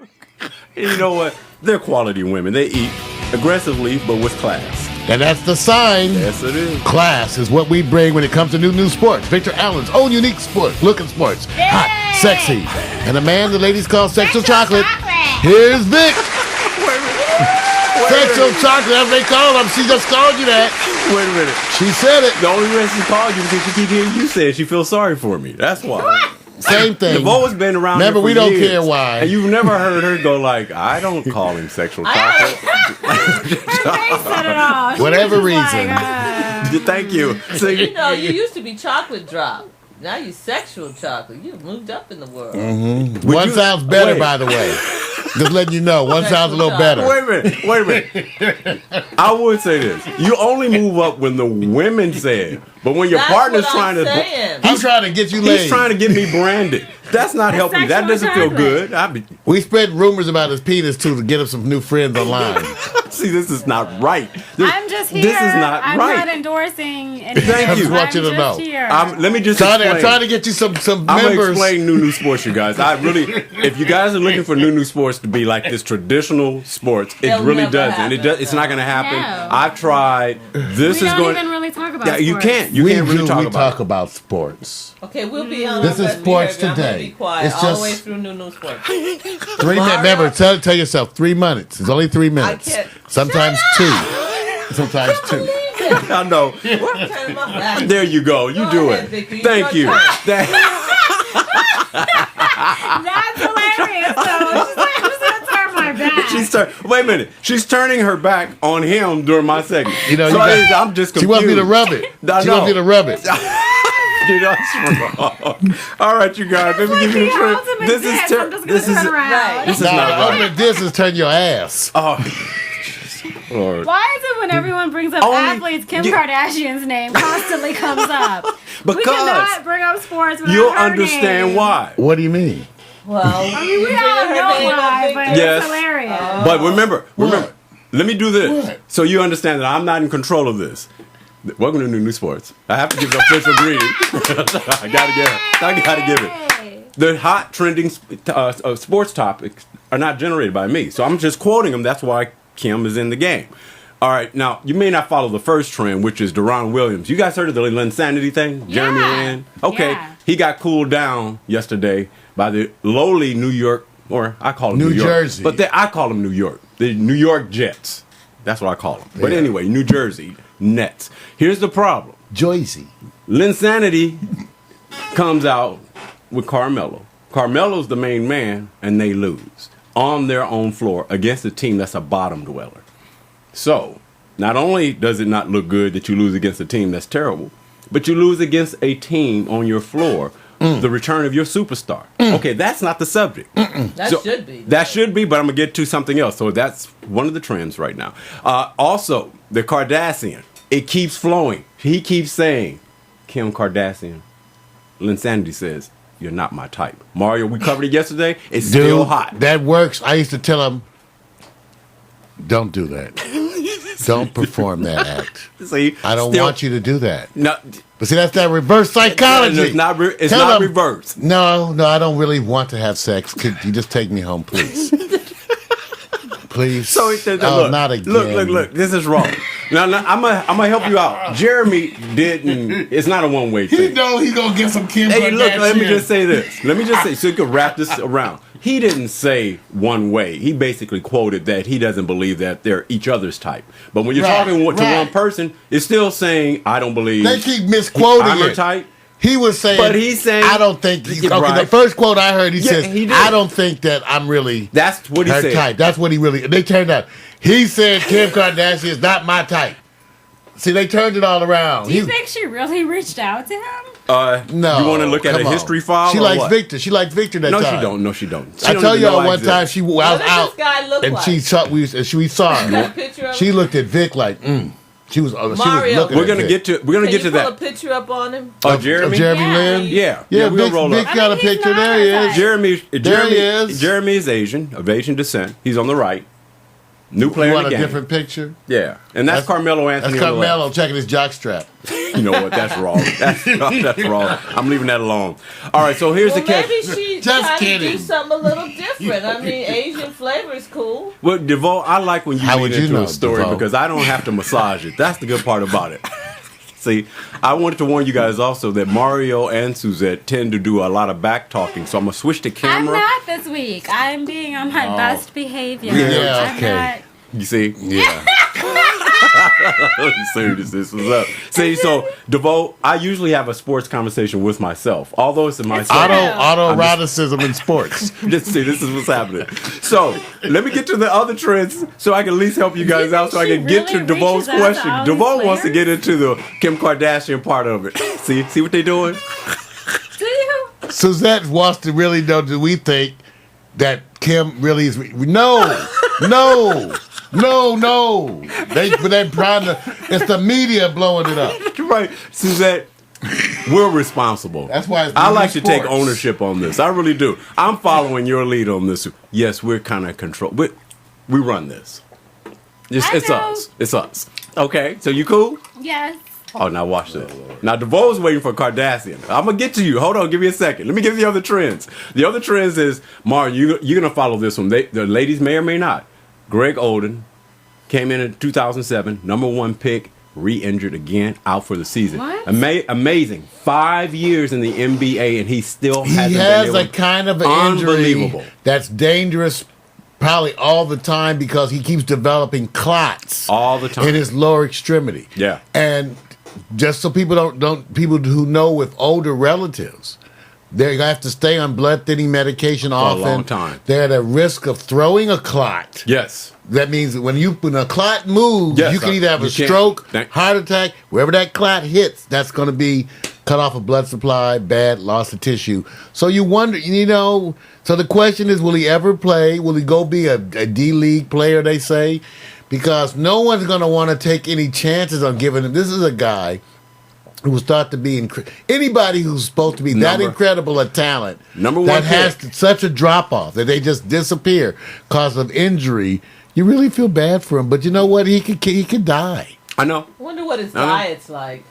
And you know what? They're quality women. They eat aggressively, but with class. And that's the sign. Yes, it is. Class is what we bring when it comes to new sports. Victor Allen's own unique sport. Looking sports. Yay! Hot, sexy. And a man the ladies call sexual chocolate. Here's Vic. Sexual chocolate, as they call him. She just called you that. Wait a minute. She said it. The only reason she called you is because she keep hearing you say it. She feels sorry for me. That's why. Same thing. They've always been around. Remember, here for we don't years, care why. And you've never heard her go like, "I don't call him sexual chocolate." Her face said it all. She Whatever was just reason. Thank you. So You used to be chocolate drop. Now you sexual chocolate. You moved up in the world. Mm-hmm. One sounds better, by the way. Just letting you know, one sounds a little better. Wait a minute. I would say this. You only move up when the women say it. But when your partner's trying to... I'm trying to get you laid. He's trying to get me branded. That's not helping. That doesn't feel good. We spread rumors about his penis, too, to get him some new friends online. See, this is not right. I'm just here. This is not I'm right. not endorsing anything. Thank you. I want you to know. Here. Let me just explain. I'm trying to get you some members. I'm going to explain New Sports, you guys. If you guys are looking for New Sports to be like this traditional sports, it really doesn't. It's not going to happen. No. I've tried. This we is don't going. even really talk about Yeah, you sports. can't. You can't really talk we about. talk about sports. Okay, we'll be on. This is Sports behavior. Today. I'm gonna be quiet It's all just the way through New Sports. 3 minutes. Remember, tell yourself 3 minutes. It's only 3 minutes. can't. Sometimes 2. Sometimes 2. I know. Turn my back. There you go. You Go do ahead, it. Vicky. Thank you. Your turn. That's hilarious. So she's like, I'm just gonna turn my back. Wait a minute. She's turning her back on him during my segment. You know, I'm just confused. She wants me to rub it. She wants me to rub it. Dude, that's wrong. All right, you guys. Let me give you the truth. This is This not right. Ultimate diss is turn your ass. Oh. Lord. Why is it when everyone brings up athletes, Kim Kardashian's name constantly comes up? We Because cannot bring up sports without you'll her understand name. why. What do you mean? Well, I mean, we all know why, but Yes. it's hilarious. But remember, What? let me do this What? so you understand that I'm not in control of this. Welcome to New Sports. I have to give the official greeting. I gotta give it. The hot trending sports topics are not generated by me, so I'm just quoting them. That's why Kim is in the game. All right, now you may not follow the first trend, which is Deron Williams. You guys heard of the Linsanity thing? Jeremy Lin? Okay, Yeah. he got cooled down yesterday by the lowly New York, or I call them New York. Jersey. But I call them New York. The New York Jets. That's what I call them. But Yeah. anyway, New Jersey Nets. Here's the problem. Joycey. Linsanity comes out with Carmelo. Carmelo's the main man, and they lose on their own floor against a team that's a bottom dweller. So, not only does it not look good that you lose against a team that's terrible, but you lose against a team on your floor, the return of your superstar. Okay, that's not the subject. that should be. That should be, but I'm going to get to something else. So that's one of the trends right now. Also, the Kardashian. It keeps flowing. He keeps saying, Kim Kardashian. Linsanity says, you're not my type. Mario, we covered it yesterday. It's still hot. That works. I used to tell him, don't do that. Don't perform that act. See, I don't want you to do that. No, But see, that's that reverse psychology. it's not Tell him, reverse. No, I don't really want to have sex. Could you just take me home, please? Please. So he said, oh, look, not again. look. This is wrong. Now, I'm gonna help you out. Jeremy didn't. It's not a one-way thing. He know he's gonna get some Kim Hey, Kardashian. look. Let me just say this. So you could wrap this around. He didn't say one way. He basically quoted that he doesn't believe that they're each other's type. But when you're talking to one person, it's still saying, I don't believe. They keep misquoting I'm her it. type. He was saying, But he's saying, I don't think. Okay, right. the first quote I heard, he said, he did. I don't think that I'm really That's what he her said. type. That's what he really. They turned out. He said Kim Kardashian is not my type. See, they turned it all around. Do you think she really reached out to him? No. You want to look at a history file? She or likes what? Victor. She liked Victor that time. No, she don't. I tell y'all one time I was What does out this guy look and like? we saw Got a her. picture of She him? looked at Vic like, She was Mario, looking We're at gonna Vic. get to Can you pull a that. picture up on him? Jeremy. Jeremy Yeah. Lin. Yeah, Yeah, we'll Vic, roll Vic up. got a I mean, he's picture. not There he her is. type. Jeremy There he is. is Asian, of Asian descent. He's on the right. New player You in want the a game. different picture? Yeah, and that's Carmelo Anthony. That's on the left. Carmelo checking his jockstrap. You know what? That's wrong. That's wrong. I'm leaving that alone. All right, so here's Well, the catch. maybe she's Just trying to kidding. do something a little different. I mean, Asian flavor is cool. Well, DeVoe, I like when you How lead would you into know, a story DeVoe? because I don't have to massage it. That's the good part about it. See, I wanted to warn you guys also that Mario and Suzette tend to do a lot of back talking, so I'm gonna switch the I'm camera. not this week. I'm being on my best behavior. Yeah, I'm okay. not. You see? Yeah. Serious, this was up. See, so DeVoe, I usually have a sports conversation with myself, although it's in my Autoeroticism in sports. Just see, this is what's happening. So let me get to the other trends, so I can at least help you guys out, so I can get to really DeVoe's reaches out to question. all these DeVoe wants to players? get into the Kim Kardashian part of it. See what they doing? Do you? Suzette wants to really know, do we think that Kim really is... No. They're trying to... It's the media blowing it up. Right, Suzette. We're responsible. That's why it's I new like to take sports. ownership on this. I really do. I'm following your lead on this. Yes, we're kind of control. We run this. It's know. us. It's us. Okay, so you cool? Yes. Oh, now watch this. Now, DeVoe's waiting for Kardashian. I'm going to get to you. Hold on. Give me a second. Let me give you the other trends. The other trends is, Martin, you're going to follow this one. The ladies may or may not. Greg Oden came in 2007, number 1 pick, re-injured again, out for the season. What? Amazing. 5 years in the NBA, and he still hasn't He been has able. a kind of an Unbelievable. injury that's dangerous probably all the time because he keeps developing clots All the time. in his lower extremity. Yeah. And just so people don't people who know with older relatives, they have to stay on blood thinning medication often. long time. They're at a risk of throwing a clot. Yes. That means that when a clot moves, Yes, you can either have you a can't- stroke, Thank- heart attack, wherever that clot hits, that's going to be cut off of blood supply, bad loss of tissue. So you wonder, so the question is, will he ever play? Will he go be a D-League player, they say? Because no one's going to want to take any chances on giving him. This is a guy who was thought to be anybody who's supposed to be that incredible a talent, Number one that has pick. such a drop off that they just disappear because of injury. You really feel bad for him, but you know what? He could die. I know. I wonder what his Uh-huh. diet's like.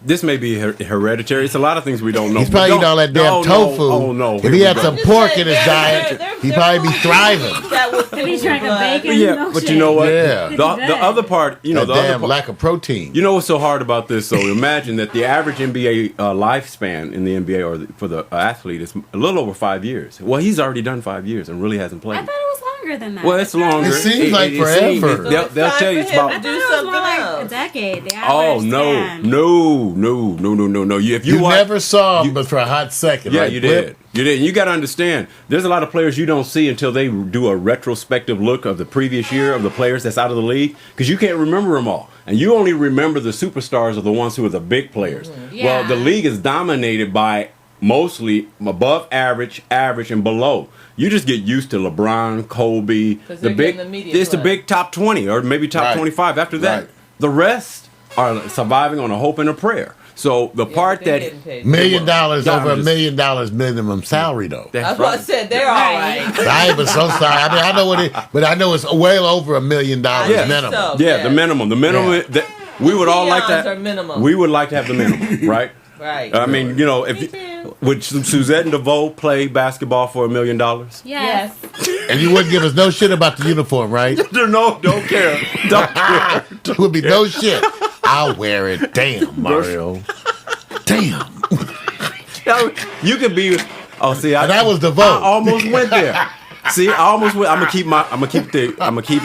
This may be hereditary. It's a lot of things we don't know. He's probably But eating all that damn tofu. Oh, no. If he had some Just pork say in his there- diet, there- he'd there probably be are thriving. foods that would If he's thicken drinking blood. bacon, Yeah, but you know what? Yeah. The other part, That the other damn part, lack of protein. you know what's so hard about this? So imagine that the average NBA lifespan in the NBA for the athlete is a little over 5 years. Well, he's already done 5 years and really hasn't I played. thought it was longer than that. Well, it's longer. It seems like forever. They'll So it's time tell you for it's him about. I to thought do it was something more like else. a decade. The Oh average no, span. no! If You watch- never saw him but for a hot second. Yeah, right? you Blip? did. You did. And you got to understand, there's a lot of players you don't see until they do a retrospective look of the previous year of the players that's out of the league because you can't remember them all. And you only remember the superstars or the ones who are the big players. Yeah. Well, the league is dominated by mostly above average, and below. You just get used to LeBron, Kobe, 'Cause the they're big. getting the media It's the play. big top 20 or maybe top Right. 25. After that, Right. the rest are surviving on a hope and a prayer. So the Yeah, part but they're that getting paid. $1 million Yeah, over I'm $1 million minimum salary though. that's That's what I right. said. They're all right. I ain't been so sorry. I mean, I know what it, but I know it's well over $1 million Yeah. minimum. So, Yeah, the minimum. The minimum. Yeah. That, we would all like Peons to. are minimum. We would like to have the minimum, right? Right. I mean, if Me you, too. would Suzette and DeVoe play basketball for $1 million? Yes. And you wouldn't give us no shit about the uniform, right? No, don't care. Don't care. There would be no shit. I'll wear it. Damn, Mario. Damn. You could be. Oh, see, And that was DeVoe. I almost went there. See, I almost went. I'm gonna keep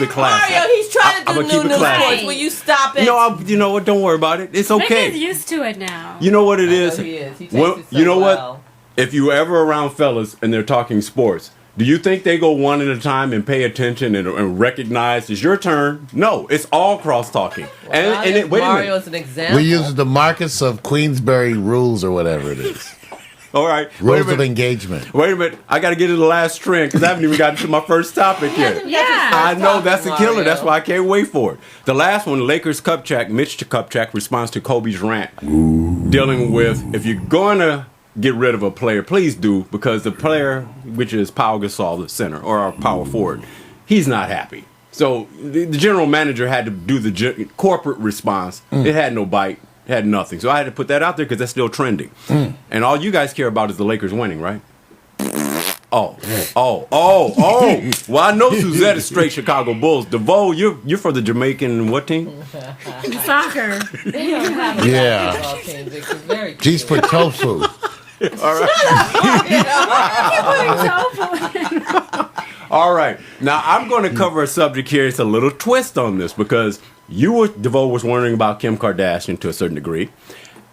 it classy. Mario, he's trying to I'ma do keep it new classy. sports. Will you stop it? No, you know what? Don't worry about it. It's Rick okay. is used to it now. You know what it I know is? he is. He takes Well, it so you know well. what? If you ever around fellas and they're talking sports, do you think they go one at a time and pay attention and recognize it's your turn? No, it's all cross talking. Well, Wait a Mario minute. is an example. We use the Marcus of Queensberry rules or whatever it is. All right. Wait a Rules of minute. engagement. Wait a minute. I got to get to the last trend because I haven't even gotten to my first topic yet. Yeah. I know that's a killer. Mario. That's why I can't wait for it. The last one, Lakers Kupchak, Mitch Kupchak responds to Kobe's rant, dealing with if you're going to get rid of a player, please do, because the player, which is Pau Gasol, the center or our power forward, he's not happy. So the general manager had to do the corporate response. It had no bite. It had nothing. So I had to put that out there because that's still trending. And all you guys care about is the Lakers winning, right? Oh. Well, I know Suzette is straight Chicago Bulls. DeVoe, you're for the Jamaican what team? Soccer. They don't have a Yeah. basketball team, Vic. It's very G's for tofu. All right. All right. Now, I'm going to cover a subject here. It's a little twist on this because DeVoe was wondering about Kim Kardashian to a certain degree.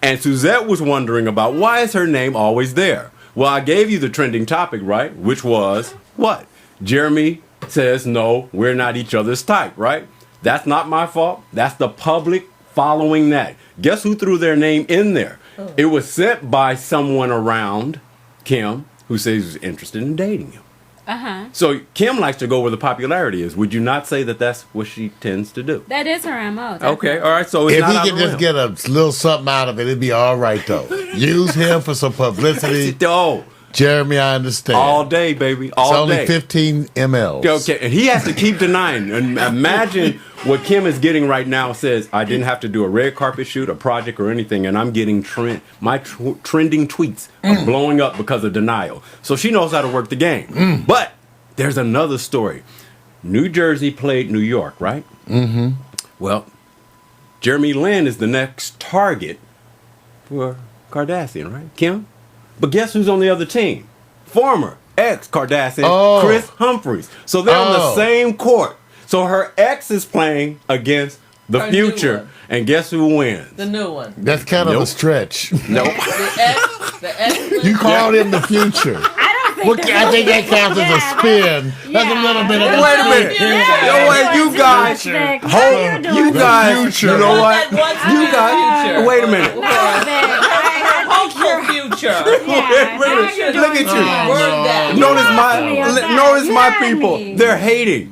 And Suzette was wondering about why is her name always there? Well, I gave you the trending topic, right? Which was what? Jeremy says, no, we're not each other's type, right? That's not my fault. That's the public following that. Guess who threw their name in there? Oh. It was sent by someone around Kim who says he's interested in dating him. Uh-huh. So Kim likes to go where the popularity is. Would you not say that that's what she tends to do? That is her MO. Okay, all right. So it's if not he could just get a little something out of it, it'd be all right, though. Use him for some publicity. Jeremy, I understand. All day, baby. All day. It's only 15 ml. Okay, and he has to keep denying. And imagine what Kim is getting right now. Says, I didn't have to do a red carpet shoot, a project, or anything, and I'm getting my trending tweets are blowing up because of denial. So she knows how to work the game. But there's another story. New Jersey played New York, right? Mm-hmm. Well, Jeremy Lin is the next target for Kardashian, right? Kim? But guess who's on the other team? Former ex-Kardashian, Chris Humphries. So they're on the same court. So her ex is playing against the Her future. And guess who wins? The new one. That's kind of a stretch. Nope. The ex. You called him the future. I think that counts as a spin. That's a little bit of a Wait a minute. You guys. You guys. You know what? You guys. Wait a minute. Hopeful future. Look at you. Notice my people. They're hating.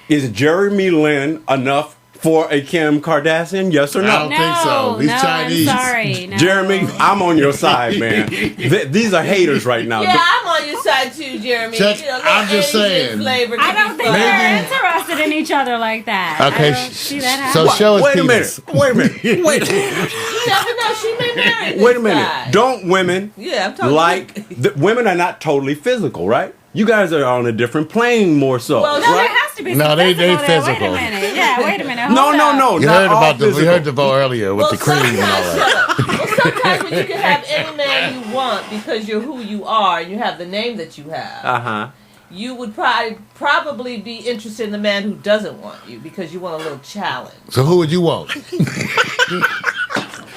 Is Jeremy Lin enough for a Kim Kardashian? Yes or no? I don't think so. He's Chinese. I'm sorry. No. Jeremy, I'm on your side, man. These are haters right now. Yeah, I'm on your side too, Jeremy. I'm just saying. I don't think they're interested in each other like that. Okay, I don't see that so happening. show us Wait a penis. minute. Wait a minute. Wait. You never know. She may marry this Wait a minute. guy. Don't women I'm talking like women are not totally physical, right? You guys are on a different plane more so. Well, No, there right? has to be No, some they physical there. physical. Wait a minute. Yeah, wait a minute. No. You not heard all about physical. we heard DeVoe earlier with the cream and all that. Well, sometimes when you can have any man you want because you're who you are and you have the name that you have, you would probably be interested in the man who doesn't want you because you want a little challenge. So who would you want?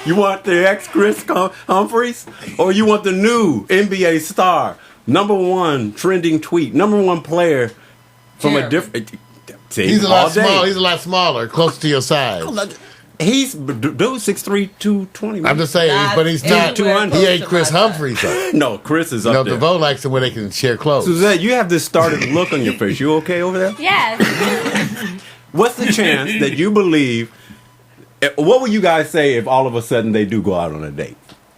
You want the ex Chris Humphries, or you want the new NBA star, #1 trending tweet, #1 player from a different? See, He's a lot smaller. He's a lot smaller, close to your size. He's dude 6'3", 220. I'm just saying, but he's not. 200. He ain't Chris Humphries. Though. No, Chris is up No, there. DeVoe likes it when they can share clothes. Suzette, you have this startled look on your face. You okay over there? Yes. What's the chance that you believe? What would you guys say if all of a sudden they do go out on a date?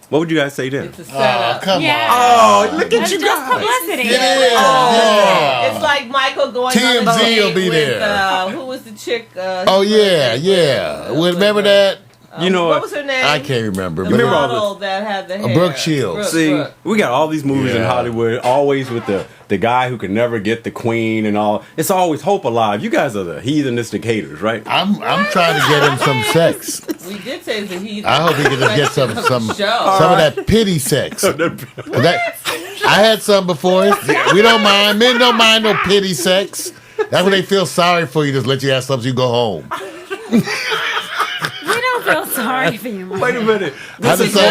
What would you guys say then? It's a setup. Come Yeah. on. Oh, look at That's you just guys. publicity. Yeah. It's like Michael going on a TMZ date will be with, there. who was the chick? Yeah. Remember that? You know what was her name? I can't remember. The But Remember all model that had the hair. Brooke Shields. See, we got all these movies in Yeah. Hollywood, always with the guy who can never get the queen and all. It's always hope alive. You guys are the heathenistic haters, right? I'm trying to get him some sex. We did say that he. I hope he can just get some of that pity sex. I had some before. We don't mind. Men don't mind no pity sex. That's when they feel sorry for you. Just let you have something, you go home. We don't feel sorry for you, Mike. Wait a minute. This is go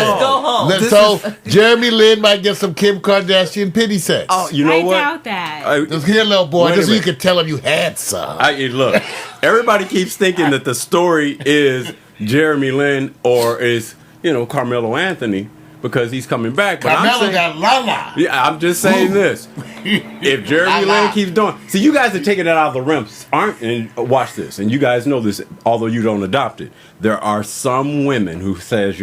home. So Jeremy Lin might get some Kim Kardashian pity sex. Oh, you know I what? doubt that. Just here, little boy, Wait a just so you minute. can tell him you had some. Look, everybody keeps thinking that the story is Jeremy Lin or is Carmelo Anthony because he's coming back. But Carmelo got Lala. Yeah, I'm just saying this. If Jeremy Lin keeps doing, see, you guys are taking it out of the realms, aren't? And watch this, and you guys know this, although you don't adopt it. There are some women who says,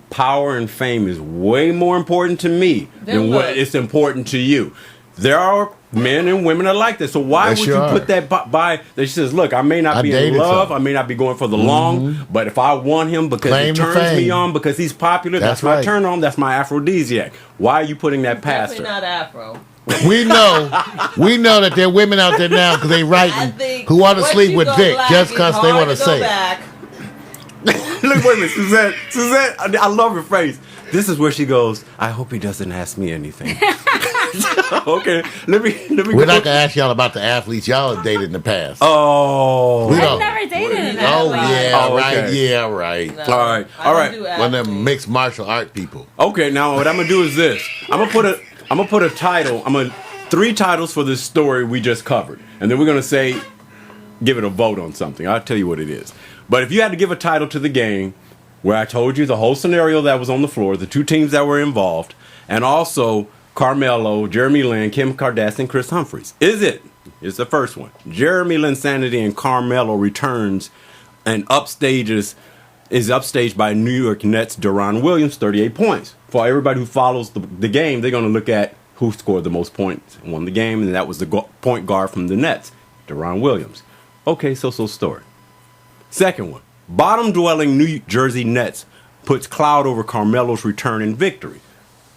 power and fame is way more important to me than what it's important to you. there are men and women that are like this. So why Yes, would you you are. put that by? She says, "Look, I may not I be in dated love. some. I may not be going for the long, but if I want him because Claim he to turns me fame. on because he's popular, that's That's my right. turn on. That's my aphrodisiac. Why are you putting that past Definitely her?" not Afro. We know that there are women out there now because they I writing think who want to once sleep you with go Vic black, just it's because they hard want to go say it. back. Look, wait a minute, Suzette. Suzette, I love her face. This is where she goes, "I hope he doesn't ask me anything." Okay, let me. We're not gonna ask y'all about the athletes y'all have dated in the past. Oh. We I've don't. never dated an Oh athlete. yeah, Oh, right. okay. Yeah, right. No, All right, I all don't right. do One of them athletes. mixed martial art people. Okay, now what I'm gonna do is this. I'm gonna put a title. I'm gonna 3 titles for this story we just covered, and then we're gonna say, give it a vote on something. I'll tell you what it is. But if you had to give a title to the game, where I told you the whole scenario that was on the floor, the 2 teams that were involved, and also Carmelo, Jeremy Lin, Kim Kardashian, Chris Humphries. It's the first one. Jeremy Lin Sanity and Carmelo returns and is upstaged by New York Nets Deron Williams, 38 points. For everybody who follows the game, they're going to look at who scored the most points and won the game, and that was the point guard from the Nets, Deron Williams. Okay, so story. Second one. Bottom-dwelling New Jersey Nets puts cloud over Carmelo's return and victory.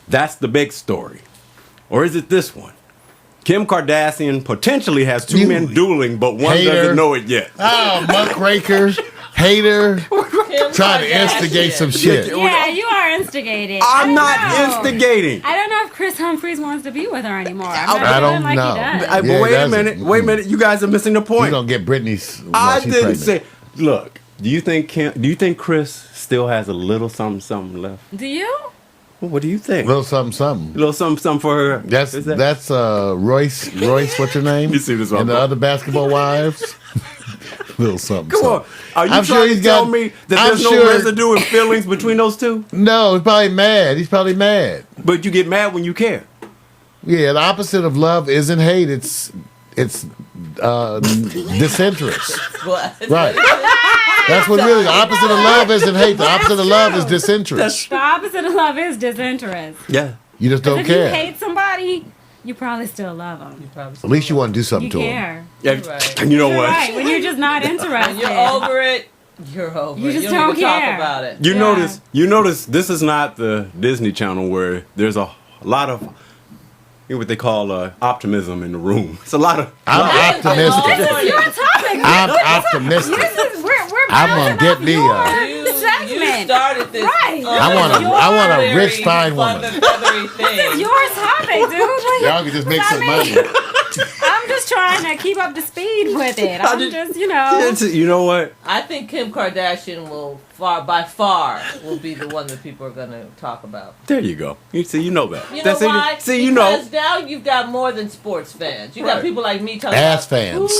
That's the big story. Or is it this one? Kim Kardashian potentially has 2 men dueling, but one Hater. doesn't know it yet. Oh, muckraker, hater, Kim trying to Kardashian. instigate some shit. Yeah, you are instigating. I'm I not don't know. instigating. I don't know if Chris Humphries wants to be with her anymore. I'm I not feeling don't like know. he does. But Yeah, wait a that's- minute. Wait a minute. You guys are missing the You point. gonna get Britney's? I she's didn't pregnant. say. Look, do you think Chris still has a little something left? Do you? What do you think? Little something. little something for her. That's Is that- Royce. What's her name? You see this one, And the bro? other basketball wives. Little something. Come on. Are you I'm trying sure to he's tell got- me that I'm there's no sure- residue of feelings between those two? No, he's probably mad. He's probably mad. But you get mad when you care. Yeah, the opposite of love isn't hate. It's disinterest. What? Right. That's what really the opposite of love isn't hate. The opposite of love is disinterest. The opposite of love is disinterest. Yeah. You just don't If care. you hate somebody, you probably still love them. At least you want to do something You to him. care. Yeah. Right. And you know You're what? right. When you're just not interested. When you're over it, you're over You it. just You don't don't even care. talk about it. You Yeah. notice this is not the Disney Channel where there's a lot of what they call optimism in the room. It's a lot of I'm optimistic. This is your topic. I'm optimistic. This is we're I'm gonna bouncing get off me your You segment. started this. Right. I want a rich, fine woman. Feathery thing. Your topic, dude. Like, Y'all can just make some money. I'm just trying to keep up to speed with it. I'm just, You know what? I think Kim Kardashian will by far will be the one that people are going to talk about. There you go. You see, you know that. You know That's it. why? See, you know. Because now you've got more than sports fans. You Right. got people like me talking Ass about fans.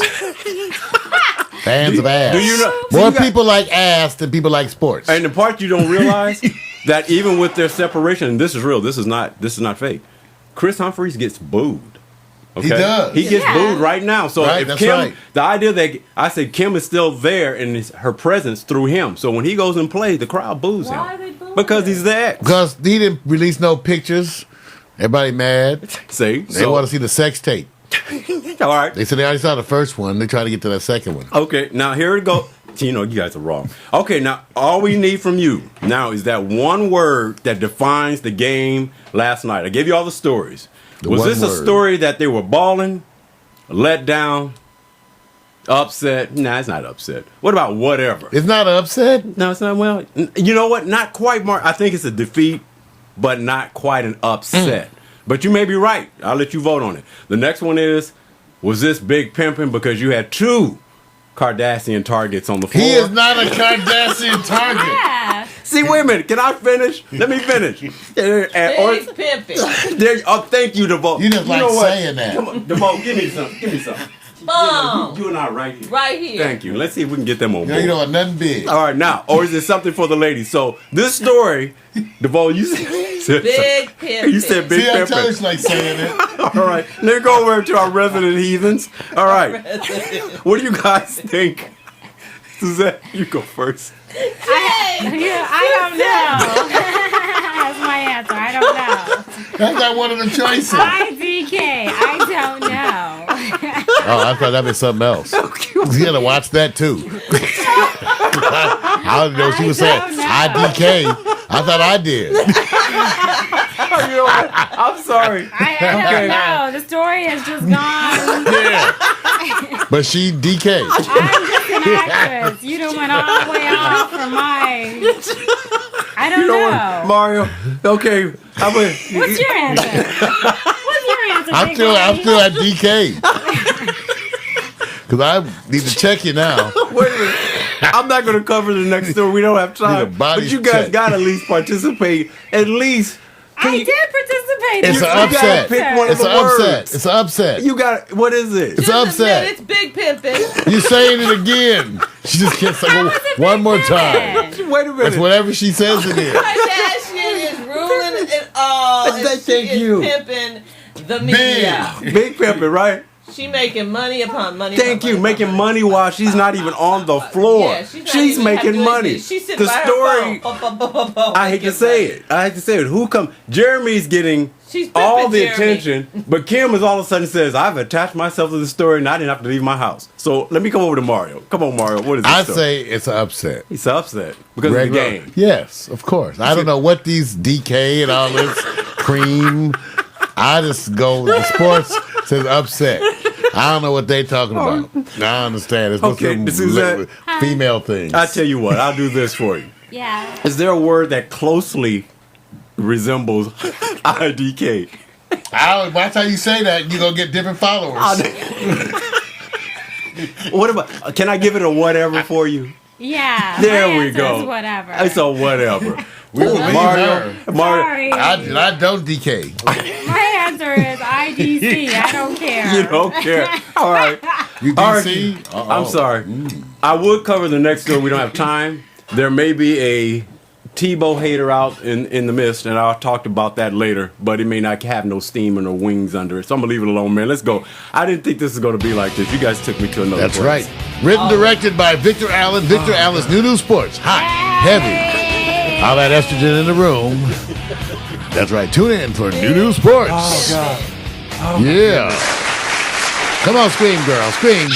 Fans of ass. Do you know? see, More you got- people like ass than people like sports. And the part you don't realize that even with their separation, and this is real. This is not fake. Chris Humphries gets booed. Okay? He does. He gets Yeah. booed right now. So Right, if that's Kim, right. the idea that I said Kim is still there and her presence through him. So when he goes and plays, the crowd boos Why are him they booing because him? he's the ex. Because he didn't release no pictures. Everybody mad. See, They want to see the sex tape. all right. They said they already saw the first one. They try to get to that second one. Okay, now here it go. You know, you guys are wrong. Okay, now all we need from you now is that one word that defines the game last night. I gave you all the stories. Was one this a word. story that they were balling, let down, upset? Nah, it's not upset. What about whatever? It's not an upset. No, it's not. Well, you know what? Not quite, Mark. I think it's a defeat, but not quite an upset. But you may be right. I'll let you vote on it. The next one is, was this big pimping because you had 2 Kardashian targets on the floor? He is not a Kardashian target. yeah. See, wait a minute. Can I finish? Let me finish. Big pimping. Oh, thank you, DeVoe. You just like know what? saying that. Come on, DeVoe, give me some. Give me some. Boom. You and I right here. Right here. Thank you. Let's see if we can get them on board. You know, nothing big. All right, now, or is it something for the ladies? So this story, DeVoe, you said Big pimping. You said big See, I told you pimping. it's like saying it. All right, let's go over to our resident heathens. All right, what do you guys think? Suzette, you go first. I don't know. That's my answer. I don't know. That's not one of the choices. IDK. Oh, I thought that was something else. You gotta watch that too. I don't know. She was saying IDK. I thought I did. You know what? I'm sorry. I don't know. The story has just gone. Yeah. But she DK. I'm just an actress. You done went all the way off from mine. I don't know. What, Mario? Okay. What's your answer? What's your answer? I'm still at DK. Because I need to check you now. Wait a minute. I'm not going to cover the next story. We don't have time. But you guys got to at least participate. At least. I did participate. It's an upset. It's an upset. It's an upset. You got. What is it? It's an upset. It's big pimping. You're saying it again. She just can't say one more time. Wait a minute. It's whatever she says it is. Kardashian is ruling it all. And she is pimping the media. Big pimping, right? She making money upon money. Thank you. Making money while she's not even on the floor. Yeah, she's making money. She's sitting the by story. Her phone. I hate to say it. Who come? Jeremy's getting all the attention, but Kim is all of a sudden says, "I've attached myself to the story, and I didn't have to leave my house." So let me come over to Mario. Come on, Mario. What is this? I say it's an upset. He's upset because of the game. Yes, of course. I don't know what these DK and all this cream. I just go. The sports says upset. I don't know what they talking about. I understand. It's okay, some female things. I tell you what, I'll do this for you. Yeah. Is there a word that closely resembles IDK? Watch how you say that. You're going to get different followers. What about, can I give it a whatever for you? Yeah. There we go. Whatever. It's a whatever. Mario. Sorry. I don't DK. My answer is IDC. I don't care. You don't care. All right. You DC? I'm sorry. I would cover the next story. We don't have time. There may be a Tebow hater out in the midst, and I'll talk about that later, but it may not have no steam or no wings under it. So I'm going to leave it alone, man. Let's go. I didn't think this was going to be like this. You guys took me to another That's place. Right. Written, directed by Victor Allen. Victor Allen's New Sports. Hot, heavy. All that estrogen in the room. That's right. Tune in for New Sports. Oh, God. Oh, yeah. Come on, scream, girl. Scream.